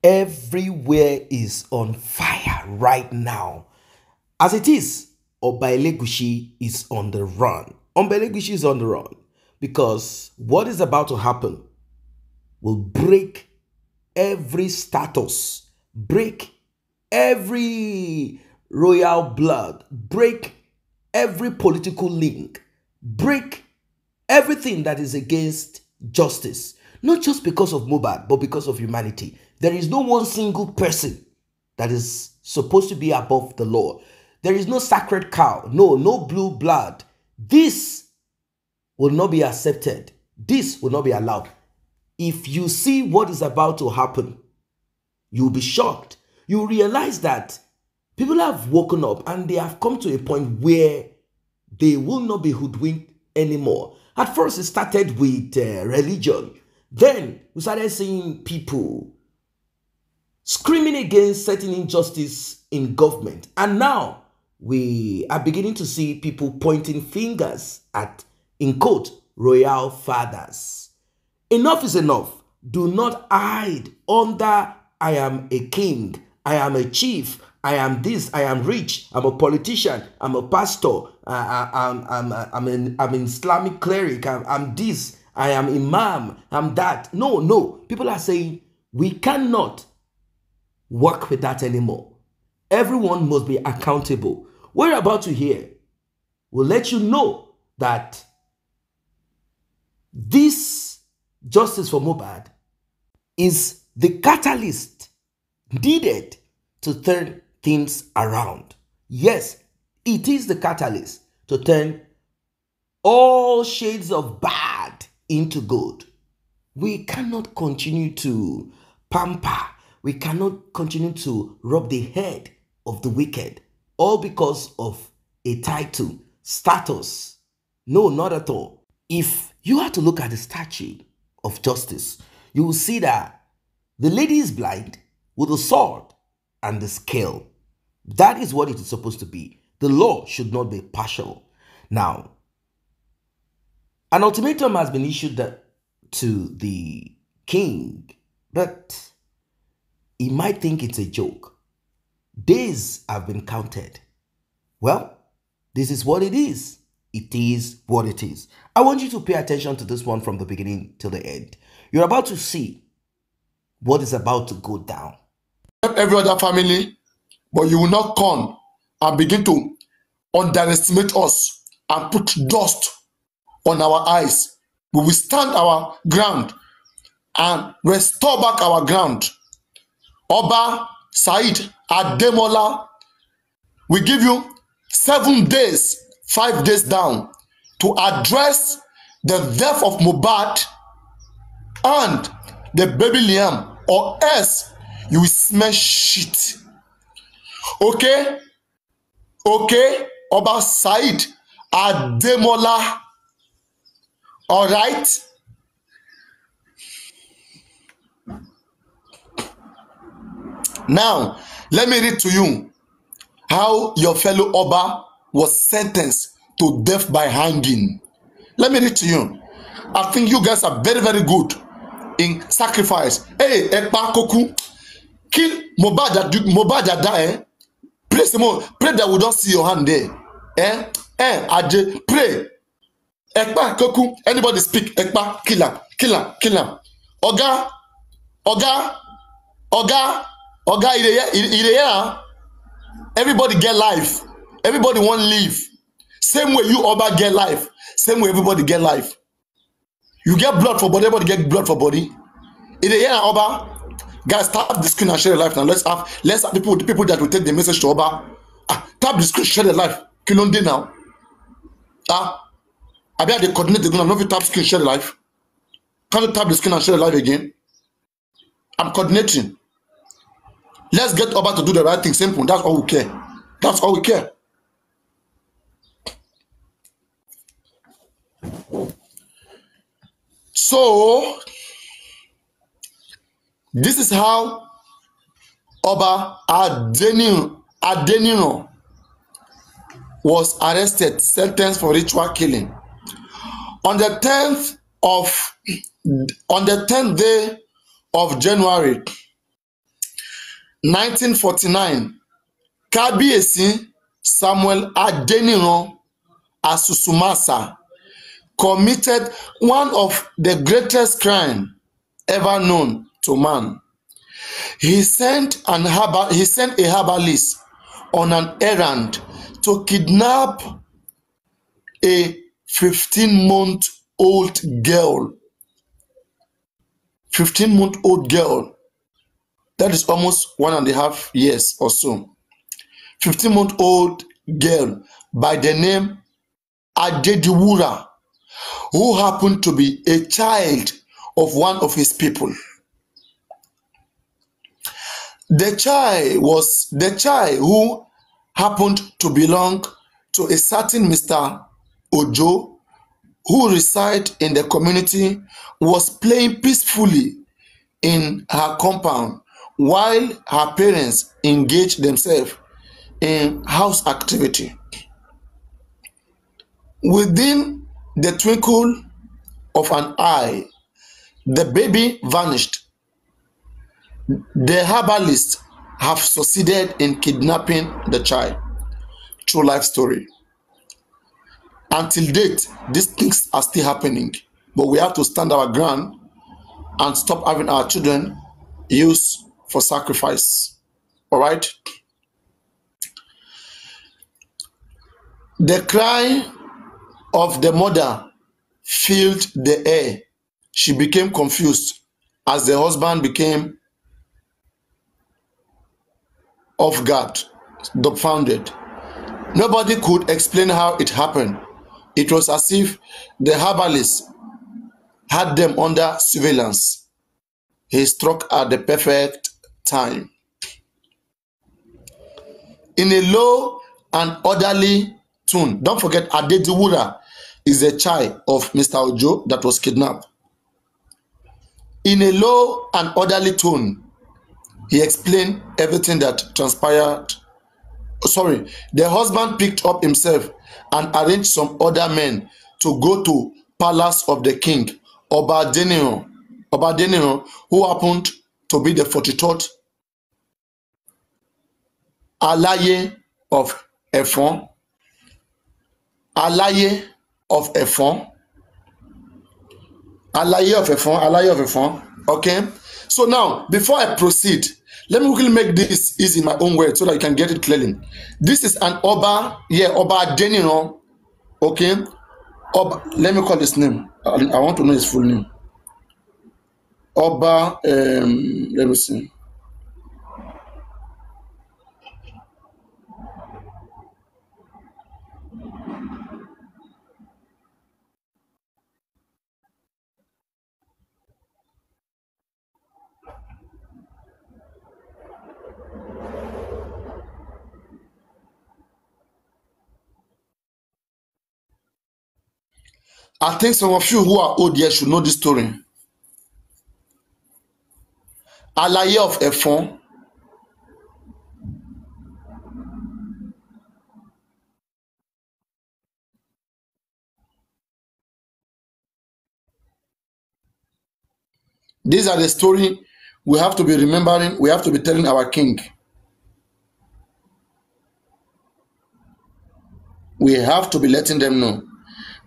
Everywhere is on fire right now. As it is, Elegusi is on the run. Elegusi is on the run because what is about to happen will break every status, break every royal blood, break every political link, break everything that is against justice. Not just because of Mohbad, but because of humanity. There is no one single person that is supposed to be above the law. There is no sacred cow, no blue blood. This will not be accepted. This will not be allowed. If you see what is about to happen, you'll be shocked. You'll realize that people have woken up and they have come to a point where they will not be hoodwinked anymore. At first, it started with religion. Then we started seeing people screaming against certain injustice in government. And now we are beginning to see people pointing fingers at, in quote, royal fathers. Enough is enough. Do not hide under I am a king, I am a chief, I am this, I am rich, I'm a politician, I'm a pastor, I'm an Islamic cleric, I'm this, I am imam, I'm that. No. People are saying we cannot work with that anymore. Everyone must be accountable. What you're about to hear will let you know that this justice for Mohbad is the catalyst needed to turn things around. Yes, it is the catalyst to turn all shades of bad into good. We cannot continue to pamper. We cannot continue to rub the head of the wicked, all because of a title, status. No, not at all. If you are to look at the statue of justice, you will see that the lady is blind with a sword and the scale. That is what it is supposed to be. The law should not be partial. Now, an ultimatum has been issued to the king, but he might think it's a joke. Days have been counted. Well, this is what it is. It is what it is. I want you to pay attention to this one from the beginning till the end. You're about to see what is about to go down. Every other family, but you will not come and begin to underestimate us and put dust on our eyes. We will stand our ground and restore back our ground. Oba Said Ademola, we give you 7 days, 5 days down to address the death of Mohbad and the baby Liam, or else you will smell shit. Okay? Okay? Oba Said Ademola. All right? Now, let me read to you how your fellow Oba was sentenced to death by hanging. Let me read to you. I think you guys are very, very good in sacrifice. Hey, Ekpa Koku, kill Mohbad die. Pray some more. Pray that we don't see your hand there. Aje, pray. Ekpa Koku, anybody speak? Ekpa, kill him. Oga, everybody get life. Everybody want live. Same way you Oba get life. Same way everybody get life. You get blood for body, everybody get blood for body. Oba, guys, tap the screen and share the life now. Let's have people, the people that will take the message to Oba. Tap the screen, share the life. Kilonde now. I be at the coordinate the gun. I'm not tap screen, share the life. Can you tap the screen and share the life again? I'm coordinating. Let's get Oba to do the right thing. Simple. That's all we care. That's all we care. So, this is how Oba Adenino was arrested, sentenced for ritual killing. On the 10th day of January 1949, Kábíyèsí Samuel Adeniran Asusumasa committed one of the greatest crimes ever known to man. He sent a herbalist on an errand to kidnap a 15-month-old girl. 15-month-old girl. That is almost 1.5 years or so. 15-month-old girl by the name Adediwura, who happened to be a child of one of his people. The child who happened to belong to a certain Mr. Ojo, who reside in the community, was playing peacefully in her compound while her parents engaged themselves in house activity. Within the twinkle of an eye, the baby vanished. The herbalists have succeeded in kidnapping the child. True life story. Until date, these things are still happening, but we have to stand our ground and stop having our children used for sacrifice. All right? The cry of the mother filled the air. She became confused as the husband became off guard, dumbfounded. Nobody could explain how it happened. It was as if the herbalist had them under surveillance. He struck at the perfect time. In a low and orderly tone, don't forget Adediwura is a child of Mr. Ojo that was kidnapped. In a low and orderly tone, he explained everything that transpired. The husband picked up himself and arranged some other men to go to palace of the king, Oba Adeniran, who happened to be the 43rd Alaye of Efon. Alaye of Efon. Okay. So now, before I proceed, let me quickly make this easy in my own words so that you can get it clearly. This is an Oba Adeniran. Okay. Oba, let me call his name. I want to know his full name. Oba, let me see. I think some of you who are old here should know this story. Alaye of Efon. These are the story we have to be remembering. We have to be telling our king. We have to be letting them know,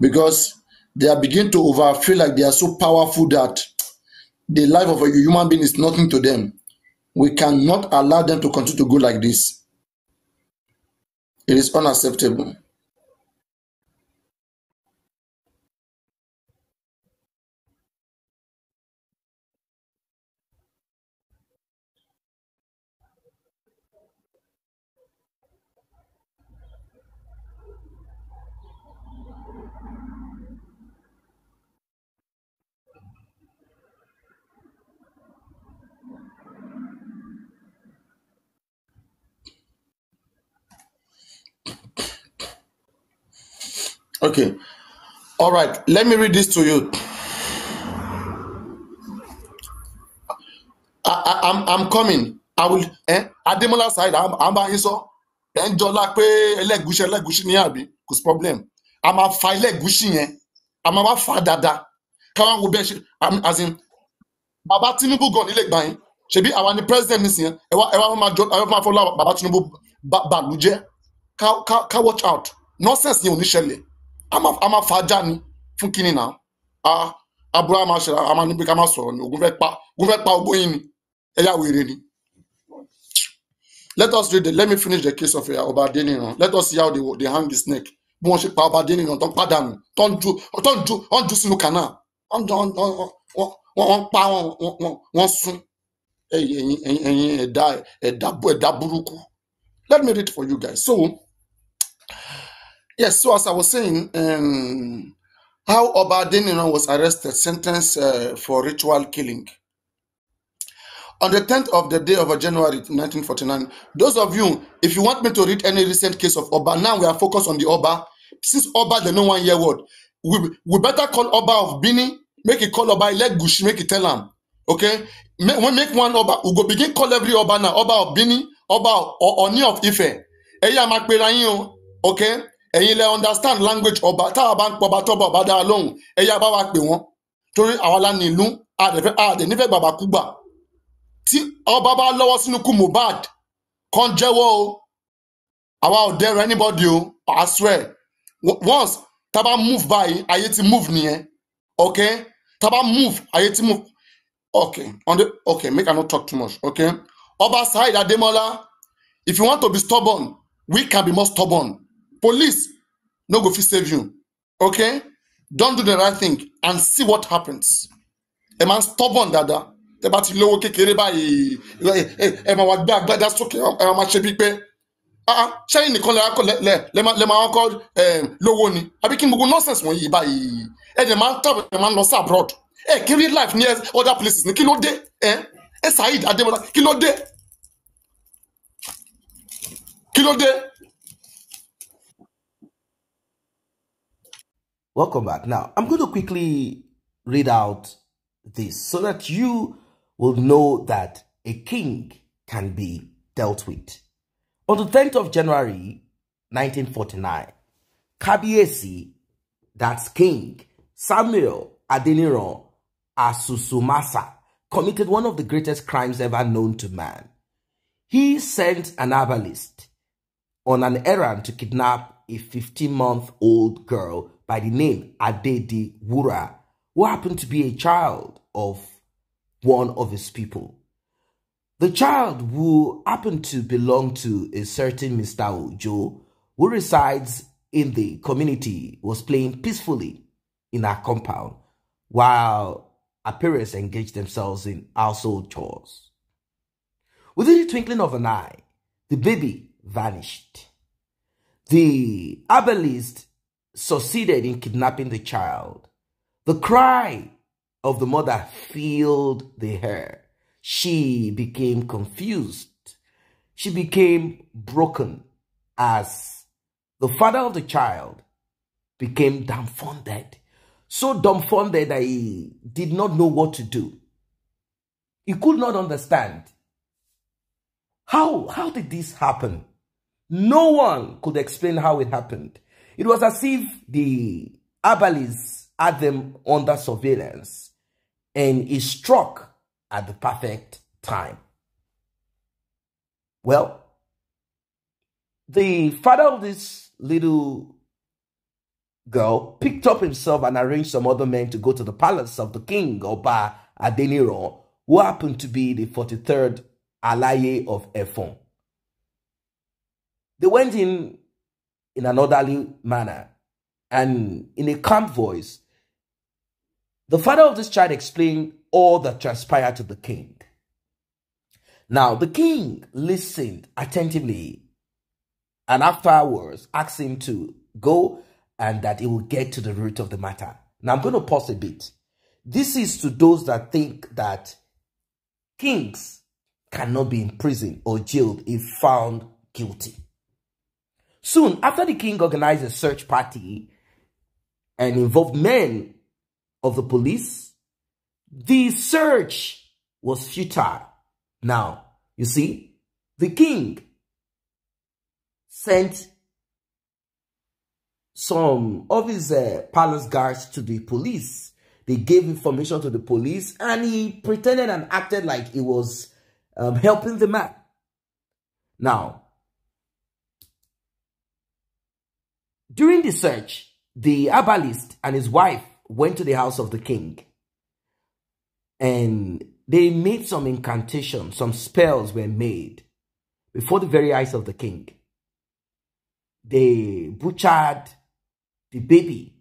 because they are beginning to feel like they are so powerful that the life of a human being is nothing to them. We cannot allow them to continue to go like this. It is unacceptable. Okay. All right. Let me read this to you. I'm coming. I will. Ademola side. I'm by so. Enjola pe Elegusi ni abi. Cause problem. I'm a fa Elegusi yen. I'm a fa dada. Kawan wo be as in Baba Tinubu gan ile gba yin. Ṣebí àwa ni president nísìnyẹn, ẹ wá máa follow Baba Tinubu bàlú jẹ́. Ká watch out. Nonsense yẹn ò ní ṣẹlẹ̀. A máa fàájà ni fún kíni náà. Àbúrò àmà ṣe àmà níbi ká má sọ̀rọ̀ ni. Ògùn fẹ́ pa ogbó yín ni. Ẹ̀yà wèrè ni. Let us let me finish the case of Ọba Adeniran. Let us see how they hang the snake. Bí wọ́n ṣe pa Ọba Adeniran tó ń pàdánù, tó ń ju sínú kànáà. Wọ́n pa wọ́n sún. Ẹ̀yin ẹ̀dá burúkú. Let me read for you guys. So, yes, so as I was saying, how Ọba Adeniran was arrested, sentenced for ritual killing. On the 10th of the day of January 1949, those of you, if you want me to read any recent case of Oba, now we are focused on the Oba. Since Oba, the no 1 year word, we better call Oba of Bini, make it call Oba Elegusi, make it tell him. Okay? We make one Oba, we go begin call every Oba now. Oba of Bini, Oba or Oni of Ife. Eya makperayin, okay? Eyin le understand language Oba. Ta ba Oba to Oba da alone. Eya ba wa pe won. Torí àwa ni ìlú, a de nífẹ̀ẹ́ baba kugba. Tí Ọba bá lọ́wọ́ sínú ikú Mohbad kàn jẹ́wọ́ o, àwa ò dare anybody o, I swear. Once tá bá move by ayé ti move nìyẹn, okay? Tá bá move ayé ti move. Okay, make I not talk too much, okay? Ọba Saheed Ademola, if you want to be stubborn, we can be more stubborn. Police no go fit save you, okay? Don't do the right thing and see what happens. A man stubborn dada. Tẹ́ bá ti lówó kékeré báyìí ẹ máa wá gbé agbádá sókè ẹ máa ṣe bí pé ṣẹ́yìn nìkan lè máa kọ́ lówó ni àbí kí n gbogbo nonsense wọ̀nyí báyìí ẹ dẹ̀ máa ń tàbí ẹ máa ń lọ sí abroad kiri life ní other places ní kí ló dé Saheed Ademola kí ló dé Welcome back. Now, I'm going to quickly read out this so that you will know that a king can be dealt with. On the 10th of January 1949, Kabiyesi, that's King Samuel Adeniran Asusumasa, committed one of the greatest crimes ever known to man. He sent an herbalist on an errand to kidnap a 15-month-old girl by the name Adedi Wura, who happened to be a child of one of his people. The child, who happened to belong to a certain Mr. Ojo, who resides in the community, was playing peacefully in her compound while her parents engaged themselves in household chores. Within the twinkling of an eye, the baby vanished. The herbalist succeeded in kidnapping the child. The cry of the mother filled the air. She became confused. She became broken as the father of the child became dumbfounded. So dumbfounded that he did not know what to do. He could not understand. How did this happen? No one could explain how it happened. It was as if the herbalist had them under surveillance and he struck at the perfect time. Well, the father of this little girl picked up himself and arranged some other men to go to the palace of the king, Oba Adeniran, who happened to be the 43rd Alaye of Efon. They went in an orderly manner and in a calm voice, the father of this child explained all that transpired to the king. Now, the king listened attentively and afterwards asked him to go and that he will get to the root of the matter. Now, I'm going to pause a bit. This is to those that think that kings cannot be imprisoned or jailed if found guilty. Soon after, the king organized a search party and involved men of the police. The search was futile. Now, you see, the king sent some of his palace guards to the police. They gave information to the police and he pretended and acted like he was helping the man. Now, during the search, the herbalist and his wife went to the house of the king. And they made some incantations, some spells were made before the very eyes of the king. They butchered the baby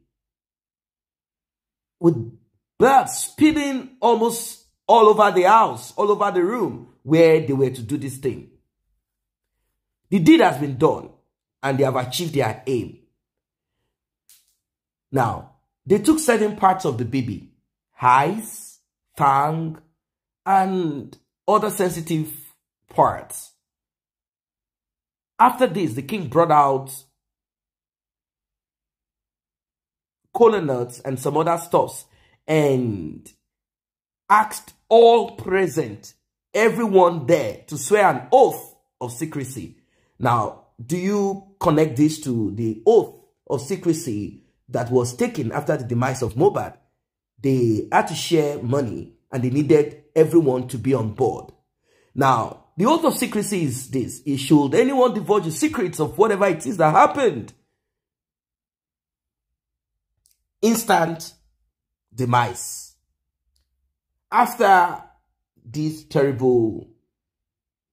with blood spilling almost all over the house, all over the room where they were to do this thing. The deed has been done and they have achieved their aim. Now, they took certain parts of the baby, eyes, tongue, and other sensitive parts. After this, the king brought out kola nuts and some other stuffs and asked all present, everyone there, to swear an oath of secrecy. Now, do you connect this to the oath of secrecy that was taken after the demise of Mohbad? They had to share money and they needed everyone to be on board. Now, the oath of secrecy is this: should anyone divulge the secrets of whatever it is that happened, instant demise. After this terrible,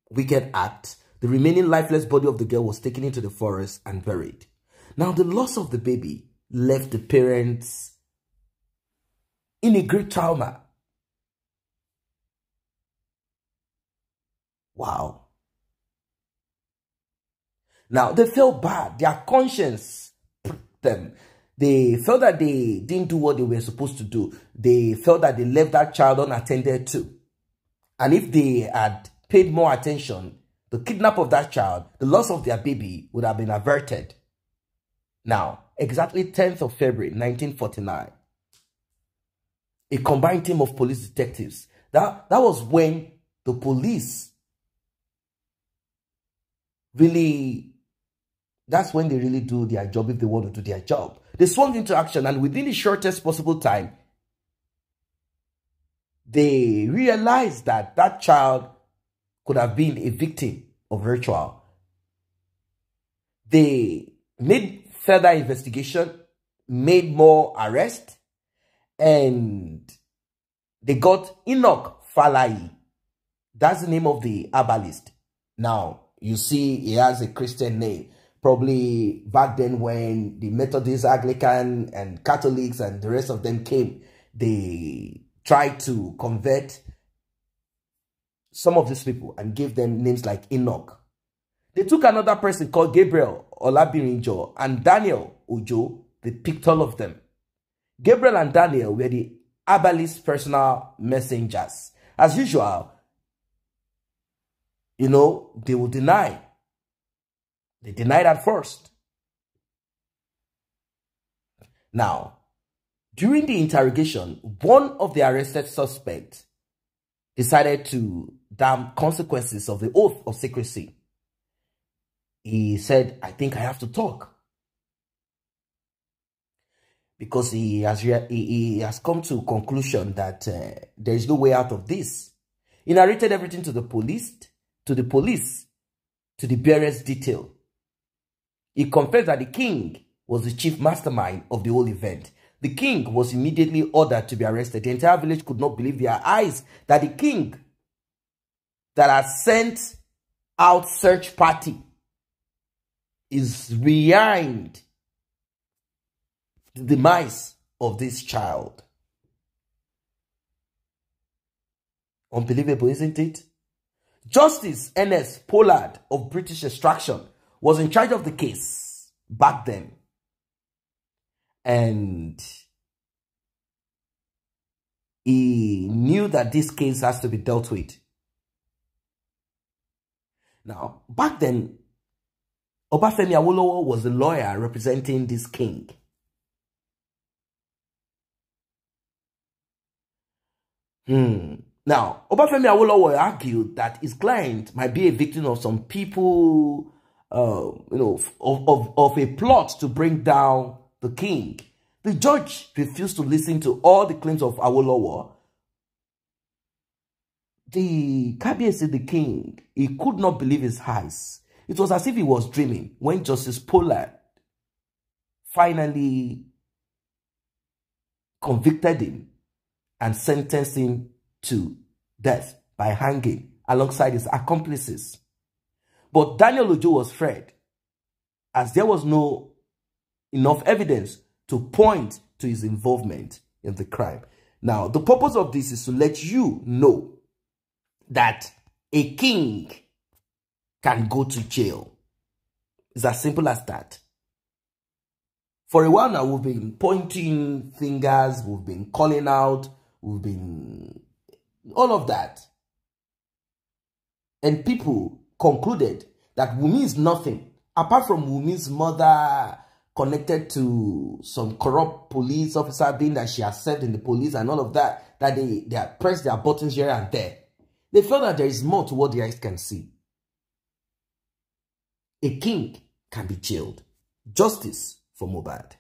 wicked act, the remaining lifeless body of the girl was taken into the forest and buried. Now, the loss of the baby left the parents in a great trauma. Wow. Now, they felt bad. Their conscience pricked them. They felt that they didn't do what they were supposed to do. They felt that they left that child unattended too. And if they had paid more attention, the kidnap of that child, the loss of their baby would have been averted. Now, exactly 10th of February, 1949, a combined team of police detectives, that was when the police really, that's when they really do their job if they want to do their job. They swung into action, and within the shortest possible time, they realized that that child could have been a victim of ritual. They made further investigation, made more arrests, and they got Enoch Falai. That's the name of the herbalist. Now, you see, he has a Christian name. Probably back then when the Methodist, Anglican, and Catholics and the rest of them came, they tried to convert some of these people and gave them names like Enoch. They took another person called Gabriel Olabirinjo and Daniel Ojo. They picked all of them. Gabriel and Daniel were the herbalist's personal messengers. As usual, you know, they will deny. They denied at first. Now, during the interrogation, one of the arrested suspects decided to damn consequences of the oath of secrecy. He said, I think I have to talk. Because he has come to a conclusion that there is no way out of this. He narrated everything to the police, to the barest detail. He confessed that the king was the chief mastermind of the whole event. The king was immediately ordered to be arrested. The entire village could not believe their eyes that the king that had sent out search party is behind the demise of this child. Unbelievable, isn't it? Justice N.S. Pollard of British extraction was in charge of the case back then. And he knew that this case has to be dealt with. Now, back then, Obafemi Awolowo was the lawyer representing this king. Now, Obafemi Awolowo argued that his client might be a victim of some people, you know, of a plot to bring down the king. The judge refused to listen to all the claims of Awolowo. the Kabiyesi, the king, he could not believe his eyes. It was as if he was dreaming when Justice Pollard finally convicted him and sentenced him to death by hanging alongside his accomplices. But Daniel Ojo was afraid, as there was no enough evidence to point to his involvement in the crime. Now, the purpose of this is to let you know that a king can go to jail. It's as simple as that. For a while now, we've been pointing fingers, we've been calling out, we've been all of that. And people concluded that Wunmi is nothing, apart from Wunmi's mother connected to some corrupt police officer, being that she has served in the police and all of that, that they have pressed their buttons here and there. They felt that there is more to what the eyes can see. A king can be jailed. Justice for Mohbad.